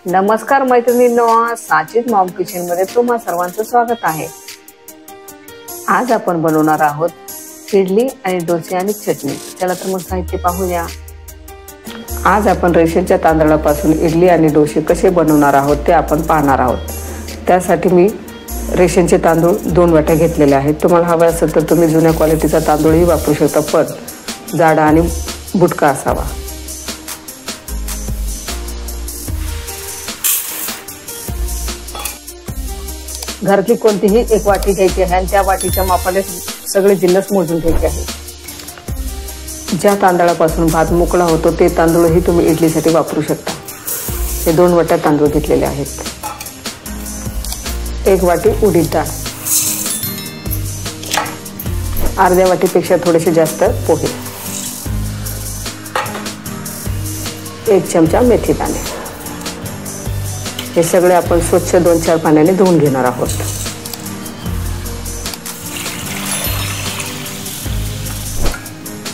नमस्कार मैत्रिणींनो, Sajid Maugham kitchen मध्ये तुम्हा सर्वांचं स्वागत आहे। आज आपण बनवणार आहोत इडली आणि डोसे आणि चटणी। चला तर मग साहित्य पाहूया। आज आपण रेशनच्या तांदळापासून इडली आणि डोसे कसे बनवणार आहोत ते आपण पाहणार आहोत। त्यासाठी मी रेशनचे तांदूळ 2 वाट्या घेतलेले आहेत। तुम्हाला हवे असेल तर तुम्ही जुन्या क्वालिटीचा तांदूळही वापरू शकता, पण जाडा आणि बुटका असावा। घरातली कोणतीही एक वाटी घ्यायची आहे आणि त्या वाटीच्या मापाने सगळे जिन्नस मोजून घ्यायचे आहे। ज्या तांदळापासून भात मोकळा होतो ते तांदूळही तुम्ही इडलीसाठी वापरू शकता। हे 2 वाट्या तांदूळ घेतलेले आहेत। 1 वाटी उडीद डाळ, अर्ध्या वाटीपेक्षा थोडेसे जास्त पोहे, 1 चमचा मेथी दाणे। हे सगळे आपण स्वच्छ 2-4 पाण्याने धुवून घेणार आहोत।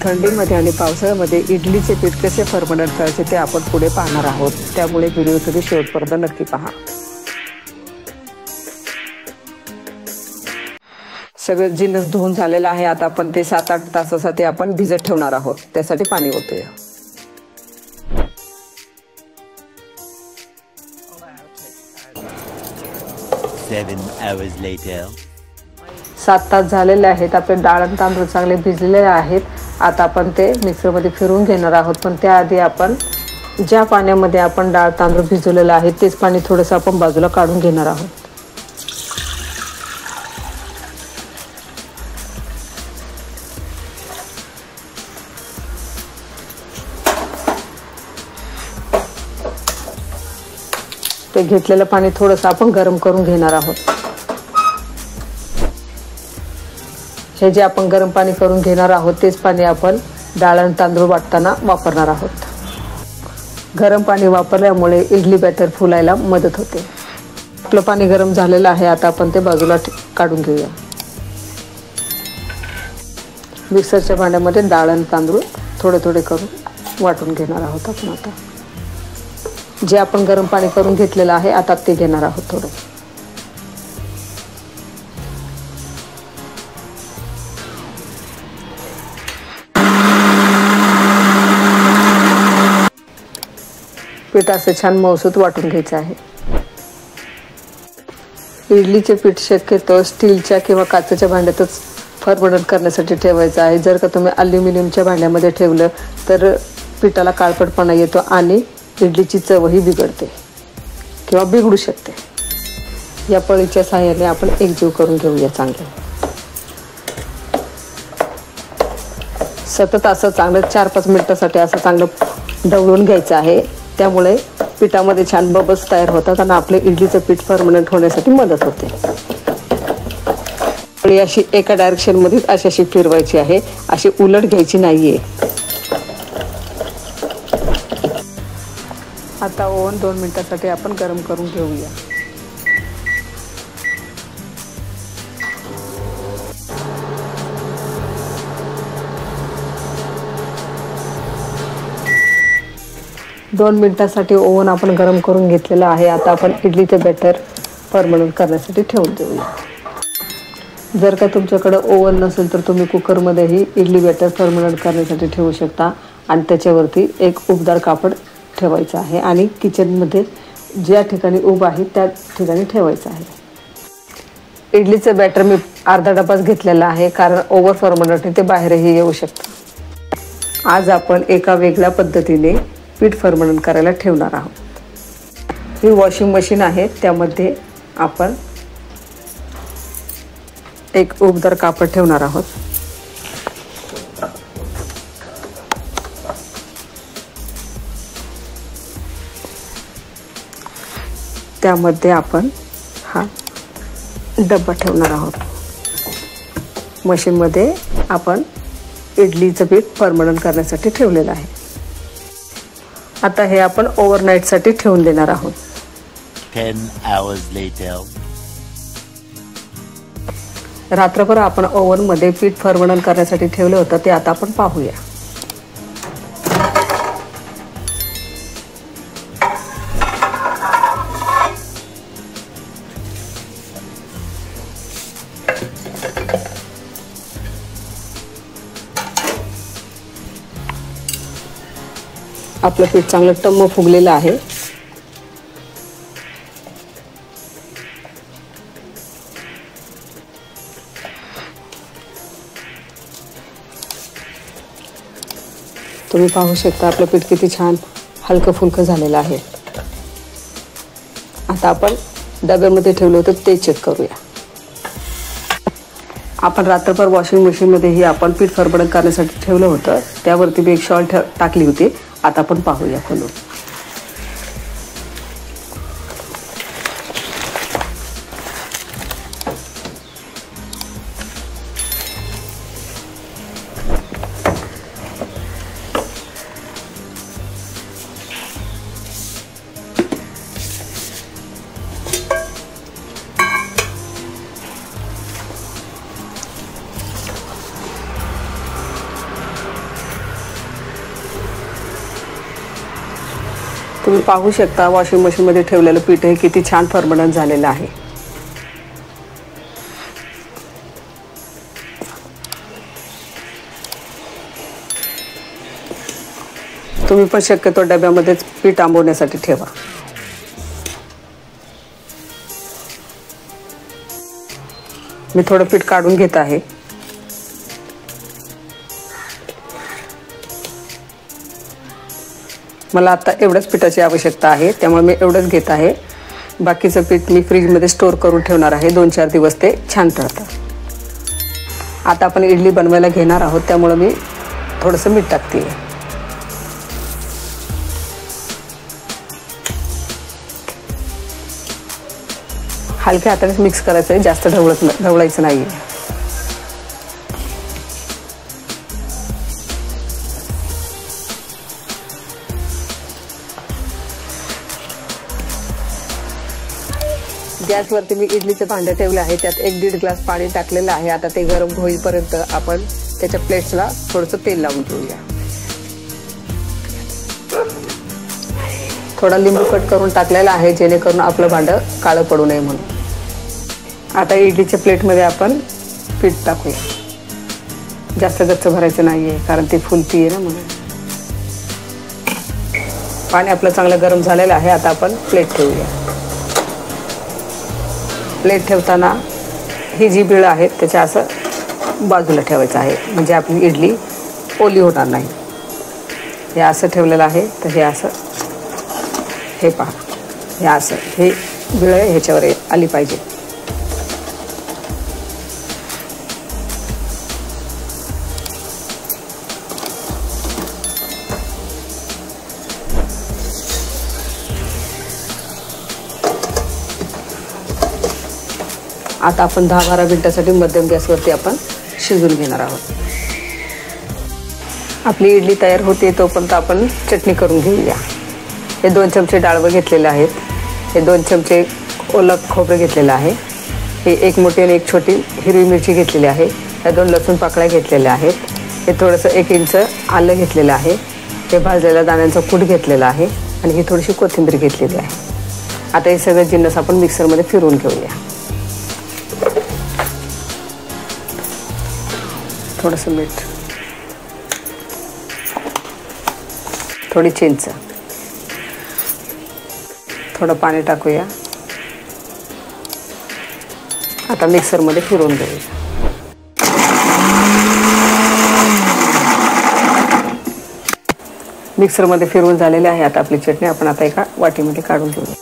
थंडीमध्ये आणि पावसाळ्यामध्ये इडलीचे पीठ कसे फर्मंट करायचे ते आपण पुढे पाहणार आहोत, त्यामुळे व्हिडिओ तुम्ही शेवटपर्यंत नक्की पहा। सगळे जिन्नस धुवून झालेला आहे। आता आपण ते 7-8 तासासाठी आपण भिजत ठेवणार आहोत। त्यासाठी पाणी ओतूया। 7 hours later. 7 तास झालेले आहेत। आपले डाळ आणि तांदूळ चांगले भिजलेले आहेत। आता आपण ते मिक्सरमध्ये फिरवून घेणार आहोत, पण त्याआधी आपण ज्या पाण्यामध्ये आपण डाळ तांदूळ भिजवलेले आहे तेच पाणी थोडंसं आपण बाजूला काढून घेणार आहोत। ते घेतलेलं पाणी थोडंसं आपण गरम करून घेणार आहोत। हे जे आपण गरम पाणी करून घेणार आहोत तेच पाणी आपण डाळ आणि तांदूळ वाटताना वापरणार आहोत। गरम पाणी वापरल्यामुळे इडली बॅटर फुलायला मदत होते। आपलं पाणी गरम झालेलं आहे। आता आपण ते बाजूला काढून घेऊया। मिक्सरच्या भांड्यामध्ये डाळ आणि तांदूळ थोडे थोडे करून वाटून घेणार आहोत आपण। आता जे आपण गरम पाणी करून घेतलेलं आहे आता ते घेणार आहोत थोडं। पीठ असे छान मऊसूत वाटून घ्यायचं आहे। इडलीचे पीठ शक्यतो स्टीलच्या किंवा काचेच्या भांड्यातच फर्मंट करण्यासाठी ठेवायचं आहे। जर का तुम्ही अल्युमिनियमच्या भांड्यामध्ये ठेवलं तर पिठाला काळपटपणा येतो आणि इडलीची चवही बिघडते किंवा बिघडू शकते। या पळीच्या सहाय्याने आपण एकजीव करून घेऊया चांगलं। सतत असं चांगलं 4-5 मिनिटासाठी असं चांगलं ढवळून घ्यायचं आहे। त्यामुळे पिठामध्ये छान बबल्स तयार होतात आणि आपले इडलीचं पीठ फर्मंट होण्यासाठी मदत होते। पळी अशी एका डायरेक्शनमध्ये अशी फिरवायची आहे, अशी उलट घ्यायची नाहीये। आता ओव्हन 2 मिनिटांसाठी आपण गरम करून घेऊया। दोन मिनिटांसाठी ओव्हन आपण गरम करून घेतलेला आहे। आता आपण इडलीचे बॅटर फर्मंट करण्यासाठी ठेवून देऊया। जर का तुमच्याकडे ओव्हन नसेल तर तुम्ही कुकरमध्येही इडली बॅटर फर्मंट करण्यासाठी ठेवू शकता आणि त्याच्यावरती एक उबदार कापड ठेवायचं आहे आणि किचनमध्ये ज्या ठिकाणी उभ आहे त्या ठिकाणी ठेवायचं आहे। इडलीचं बॅटर मी अर्धा डबाच घेतलेला आहे, कारण ओव्हर फर्मंटने ते बाहेरही येऊ शकतं। आज आपण एका वेगळ्या पद्धतीने पीठ फर्मंट करायला ठेवणार आहोत। ही वॉशिंग मशीन आहे, त्यामध्ये आपण एक उबदार कापड ठेवणार आहोत। त्यामध्ये आपण हा डब्बा ठेवणार आहोत। मशीनमध्ये आपण इडलीचं पीठ फर्मंट करण्यासाठी ठेवलेलं आहे। आता हे आपण ओव्हरनाईटसाठी ठेवून देणार आहोत। 10 hours later. रात्रभर आपण ओव्हनमध्ये पीठ फर्मंट करण्यासाठी ठेवलं होतं ते आता आपण पाहूया। आपलं पीठ चांगलं टम्म फुगलेलं आहे. तुम्ही पाहू शकता आपलं पीठ किती छान हलकं फुलकं झालेलं आहे. आता आपण डब्यामध्ये ठेवलं होतं ते चेक करूया. आपण रात्रभर वॉशिंग मशीनमध्येही आपण पीठ फरफडण करण्यासाठी ठेवलं होतं. त्यावरती मी एक शॉल टाकली होती. आता आपण पाहूया खोलून. तुम्ही पाहू शकता वॉशिंग मशीनमध्ये ठेवलेलं पीठ हे किती छान फरफडण झालेलं आहे. तुम्ही पण शक्यतो डब्यामध्येच पीठ आंबवण्यासाठी ठेवा. मी थोडं पीठ काढून घेत आहे. मला आता एवढंच पिठाची आवश्यकता आहे, त्यामुळे मी एवढंच घेत आहे. बाकीचं पीठ मी फ्रीजमध्ये स्टोअर करून ठेवणार आहे. 2-4 दिवस ते छान राहतं. आता आपण इडली बनवायला घेणार आहोत, त्यामुळे मी थोडंसं मीठ टाकते. हलक्या हाताने मिक्स करायचं आहे, जास्त ढवळायचं नाही. गॅसवरती मी इडलीचं भांडं ठेवलं आहे. त्यात 1-1.5 ग्लास पाणी टाकलेलं आहे. आता ते गरम होईपर्यंत आपण त्याच्या प्लेट्सला थोडंसं तेल लावून घेऊया. थोडा लिंबू कट करून टाकलेला आहे, जेणेकरून आपलं भांडं काळं पडू नये म्हणून. आता इडलीच्या प्लेटमध्ये आपण पीठ टाकूया. जास्त गच्च भरायचं नाही आहे, कारण ती फुलती आहे ना म्हणून. पाणी आपलं चांगलं गरम झालेलं आहे. आता आपण प्लेट ठेवूया. प्लेट ठेवताना ही जी बिळं आहेत त्याच्या असं बाजूला ठेवायचं आहे, म्हणजे आपली इडली ओली होणार नाही. हे असं ठेवलेलं आहे, तर हे असं, हे पहा, हे असं, हे बिळं ह्याच्यावर आली पाहिजे. आता आपण 10-12 मिनिटासाठी मध्यम गॅसवरती आपण शिजवून घेणार आहोत. आपली इडली तयार होते तोपर्यंत आपण चटणी करून घेऊया. हे 2 चमचे डाळवं घेतलेले आहेत. हे 2 चमचे ओलं खोबरं घेतलेलं आहे. हे 1 मोठी आणि 1 छोटी हिरवी मिरची घेतलेली आहे. या 2 लसूण पाकळ्या घेतलेल्या आहेत. हे थोडंसं 1 इंच आलं घेतलेलं आहे. हे भाजलेल्या दाण्यांचा कूट घेतलेला आहे आणि ही थोडीशी कोथिंबीर घेतलेली आहे. आता हे सगळे जिन्नस आपण मिक्सरमध्ये फिरवून घेऊया. थोडंसं मीठ, थोडी चिंच, थोडं पाणी टाकूया. आता मिक्सरमध्ये फिरवून घेऊया. मिक्सरमध्ये फिरवून झालेले आहे. आता आपली चटणी आपण आता एका वाटीमध्ये काढून घेऊया.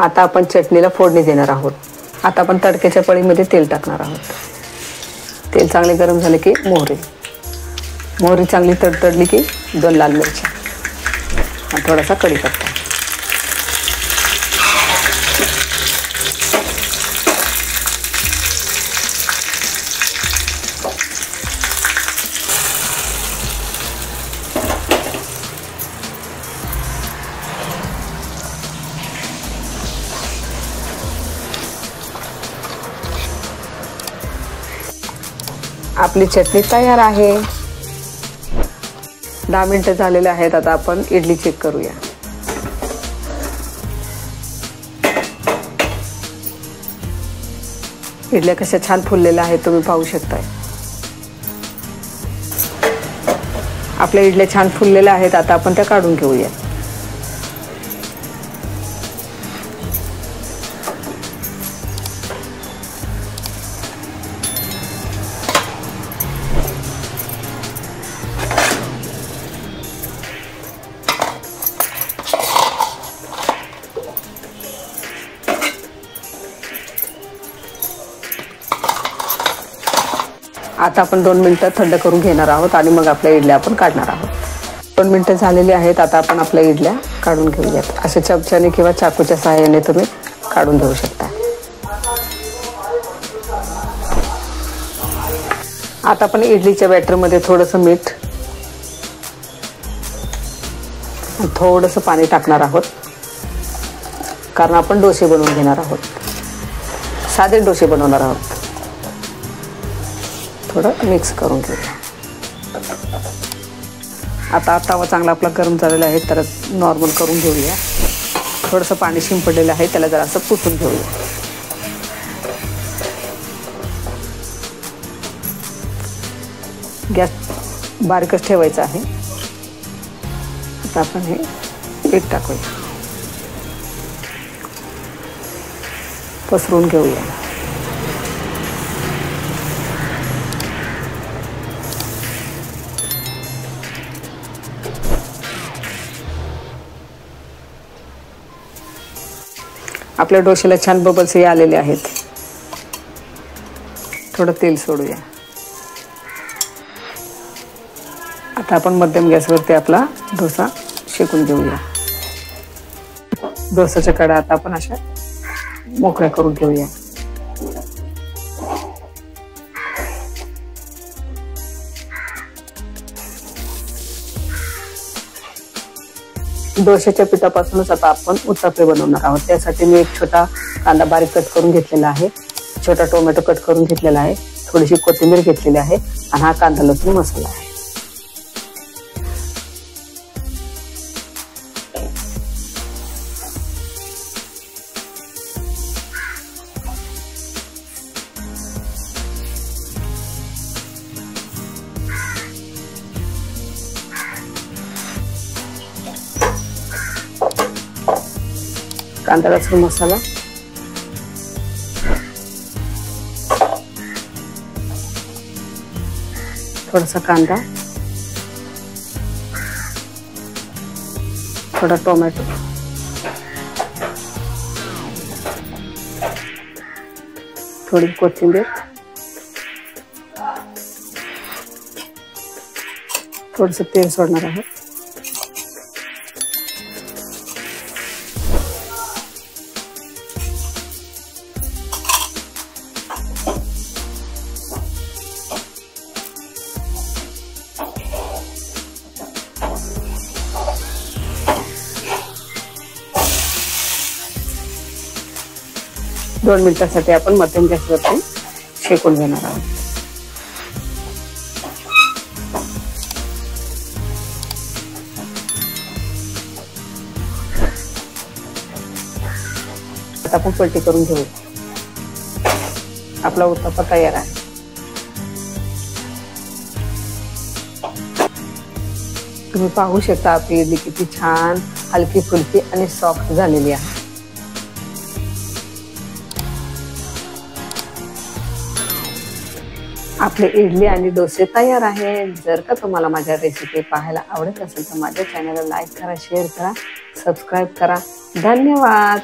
आता आपण चटणीला फोडणी देणार आहोत. आता आपण तडक्याच्या पळीमध्ये तेल टाकणार आहोत. तेल चांगले गरम झाले की मोहरी चांगली तडतडली की 2 लाल मिरच्या आणि थोडासा कढीपत्ता. आपली चटणी तयार आहे. 10 मिनिटं झालेले आहेत. आता आपण इडली चेक करूया. इडल्या कशा छान फुललेल्या आहेत तुम्ही पाहू शकताय. आपल्या इडल्या छान फुललेल्या आहेत. आता आपण त्या काढून घेऊया. आता आपण 2 मिनिटं थंड करून घेणार आहोत आणि मग आपल्या इडल्या आपण काढणार आहोत। 2 मिनिटं झालेली आहेत। आता आपण आपल्या इडल्या काढून घेऊयात। अशा चमच्याने किंवा चाकूच्या सहाय्याने तुम्ही काढून घेऊ शकता। आता आपण इडलीच्या बॅटरमध्ये थोडंसं मीठ, थोडंसं पाणी टाकणार आहोत, कारण आपण डोसे बनवून घेणार आहोत, साधे डोसे बनवणार आहोत। थोडं मिक्स करून घेऊया। आता तवा चांगला आपला गरम झालेला आहे, तर नॉर्मल करून घेऊया। थोडंसं पाणी शिंपडलेलं आहे, त्याला जरा असं पुसून घेऊया। गॅस बारीकच ठेवायचा आहे। आता आपण हे पीठ टाकूया, पसरून घेऊया। आपल्या डोश्याला छान बबल्स आलेले आहेत। थोडं तेल सोडूया। आता आपण मध्यम गॅसवरती आपला डोसा शेकून घेऊया। डोसाच्या कडा आता आपण अशा मोकळ्या करून घेऊया। डोश्याच्या पिठापासूनच आता आपण उत्तप्पे बनवणार आहोत। त्यासाठी मी एक छोटा कांदा बारीक कट करून घेतलेला आहे, छोटा टोमॅटो कट करून घेतलेला आहे, थोडीशी कोथिंबीर घेतलेली आहे आणि हा कांदा लसूण मसाला आहे। कांदा लसूण मसाला, थोडासा कांदा, थोडा टोमॅटो, थोडी कोथिंबीर, थोडंसं तेल सोडणार आहोत। दोन मिनिटांसाठी आपण मध्यम गॅसवरती शेकून घेणार आहोत। आता आपण पलटी करून घेऊ। आपला उत्तप्पा तयार आहे। तुम्ही पाहू शकता आपली इडली किती छान हलकी फुलकी आणि सॉफ्ट झालेली आहे। आपले इडली आणि डोसे तयार आहेत। जर का तुम्हाला माझ्या रेसिपी पाहायला आवडत असेल तर माझ्या चॅनलला लाईक करा, शेअर करा, सबस्क्राईब करा। धन्यवाद।